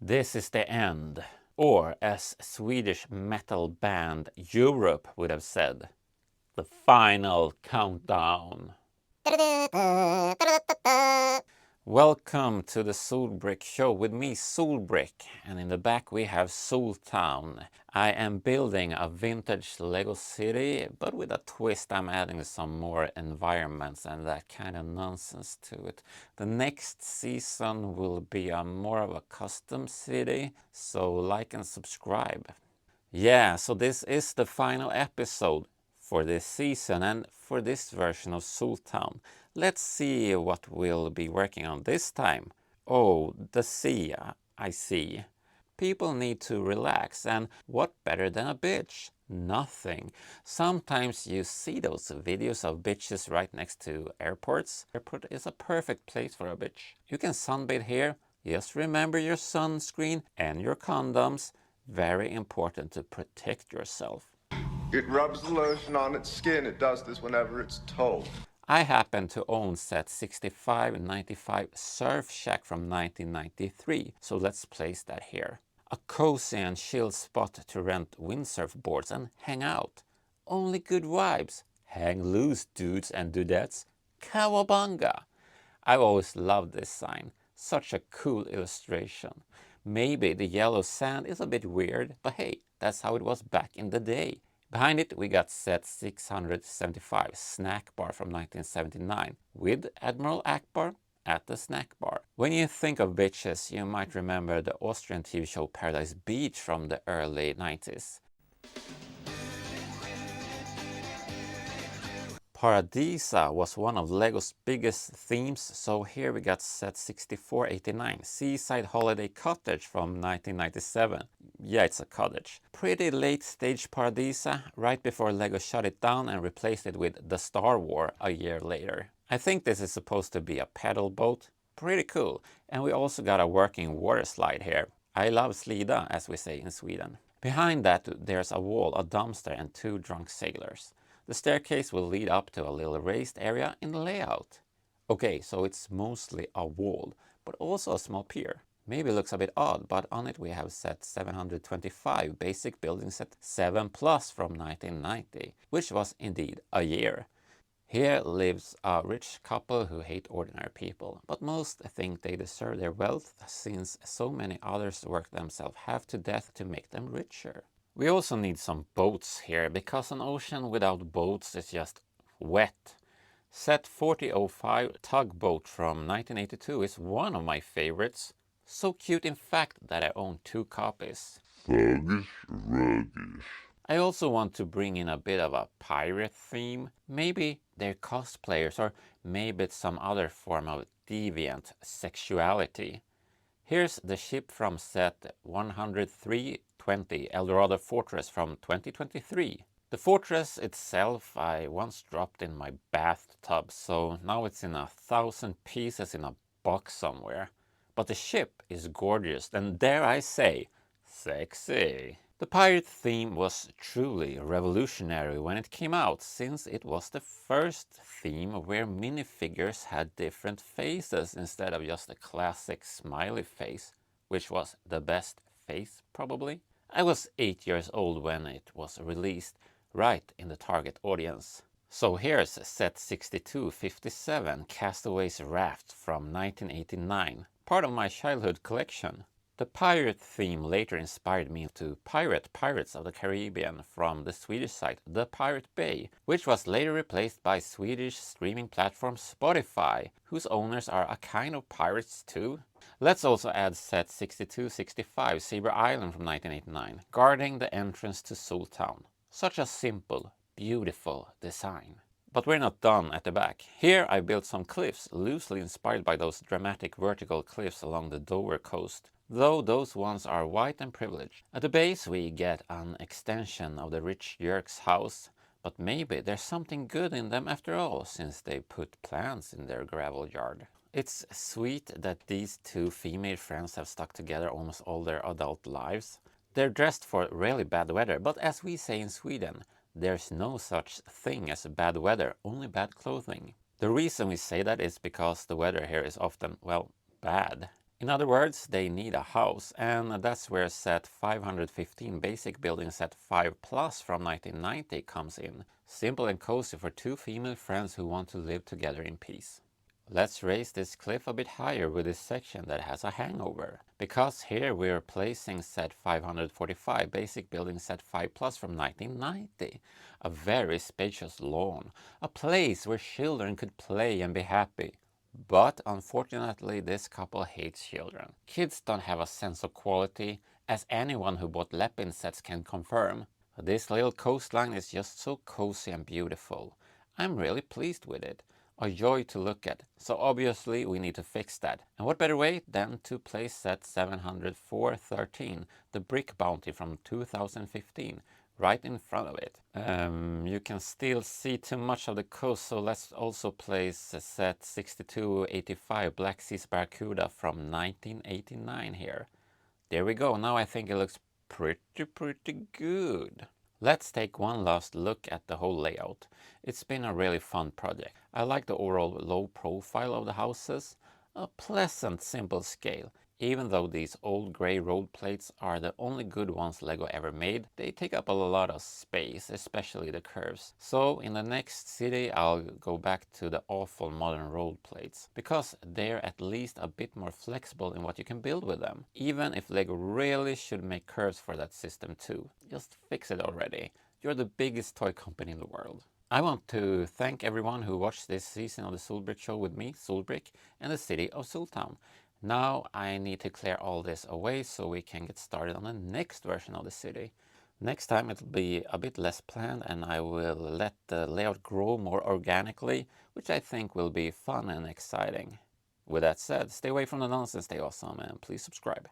This is the end, or as Swedish metal band Europe would have said, the final countdown. Welcome to the Solbrick Show with me, Solbrick, and in the back we have Soltown. I am building a vintage Lego city, but with a twist. I'm adding some more environments and that kind of nonsense to it. The next season will be more of a custom city, so like and subscribe. Yeah, so this is the final episode for this season and for this version of Soltown. Let's see what we'll be working on this time. Oh, the sea, I see. People need to relax, and what better than a beach? Nothing. Sometimes you see those videos of beaches right next to airports. Airport is a perfect place for a beach. You can sunbathe here. Just remember your sunscreen and your condoms. Very important to protect yourself. It rubs the lotion on its skin. It does this whenever it's told. I happen to own set 6595 Surf Shack from 1993, so let's place that here. A cozy and chill spot to rent windsurf boards and hang out. Only good vibes. Hang loose, dudes and dudettes. Cowabunga! I've always loved this sign. Such a cool illustration. Maybe the yellow sand is a bit weird, but hey, that's how it was back in the day. Behind it we got set 675 Snack Bar from 1979 with Admiral Akbar at the snack bar. When you think of beaches, you might remember the Austrian TV show Paradise Beach from the early 90s. Paradisa was one of Lego's biggest themes, so here we got set 6489 Seaside Holiday Cottage from 1997. Yeah, it's a cottage. Pretty late stage Paradisa, right before Lego shut it down and replaced it with the Star War a year later. I think this is supposed to be a pedal boat. Pretty cool. And we also got a working water slide here. I love slida, as we say in Sweden. Behind that there's a wall, a dumpster and two drunk sailors. The staircase will lead up to a little raised area in the layout. Okay, so it's mostly a wall, but also a small pier. Maybe it looks a bit odd, but on it we have set 725 basic building set 7 plus from 1990, which was indeed a year. Here lives a rich couple who hate ordinary people, but most think they deserve their wealth since so many others work themselves half to death to make them richer. We also need some boats here, because an ocean without boats is just wet. Set 4005 Tug Boat from 1982 is one of my favorites. So cute in fact that I own 2 copies. Thuggish ruggish. I also want to bring in a bit of a pirate theme. Maybe they're cosplayers, or maybe it's some other form of deviant sexuality. Here's the ship from set 10320 Eldorado Fortress from 2023. The fortress itself I once dropped in my bathtub, so now it's in 1,000 pieces in a box somewhere. But the ship is gorgeous and, dare I say, sexy. The pirate theme was truly revolutionary when it came out, since it was the first theme where minifigures had different faces instead of just a classic smiley face, which was the best face probably. I was 8 years old when it was released, right in the target audience. So here's set 6257 Castaway's Raft from 1989, part of my childhood collection. The pirate theme later inspired me to pirate Pirates of the Caribbean from the Swedish site The Pirate Bay, which was later replaced by Swedish streaming platform Spotify, whose owners are a kind of pirates too. Let's also add set 6265 Sabre Island from 1989, guarding the entrance to Soltown. Such a simple, beautiful design. But we're not done at the back. Here I built some cliffs, loosely inspired by those dramatic vertical cliffs along the Dover coast, though those ones are white and privileged. At the base we get an extension of the rich Yerk's house, but maybe there's something good in them after all, since they put plants in their gravel yard. It's sweet that these 2 female friends have stuck together almost all their adult lives. They're dressed for really bad weather, but as we say in Sweden, there's no such thing as bad weather, only bad clothing. The reason we say that is because the weather here is often, well, bad. In other words, they need a house, and that's where set 515 basic building set 5 plus from 1990 comes in. Simple and cozy for two female friends who want to live together in peace. Let's raise this cliff a bit higher with this section that has a hangover. Because here we're placing set 545 basic building set 5 plus from 1990. A very spacious lawn. A place where children could play and be happy. But unfortunately, this couple hates children. Kids don't have a sense of quality, as anyone who bought Lepin sets can confirm. This little coastline is just so cozy and beautiful. I'm really pleased with it. A joy to look at. So obviously we need to fix that. And what better way than to place set 704.13, the brick bounty from 2015, right in front of it. You can still see too much of the coast, so let's also place set 6285 Black Seas Barracuda from 1989 here. There we go. Now I think it looks pretty good. Let's take one last look at the whole layout. It's been a really fun project. I like the overall low profile of the houses, a pleasant simple scale. Even though these old grey road plates are the only good ones LEGO ever made, they take up a lot of space, especially the curves. So in the next city I'll go back to the awful modern road plates, because they're at least a bit more flexible in what you can build with them. Even if LEGO really should make curves for that system too. Just fix it already. You're the biggest toy company in the world. I want to thank everyone who watched this season of the Solbrick Show with me, Solbrick, and the city of Soltown. Now I need to clear all this away so we can get started on the next version of the city. Next time it'll be a bit less planned and I will let the layout grow more organically, which I think will be fun and exciting. With that said, stay away from the nonsense, stay awesome, and please subscribe.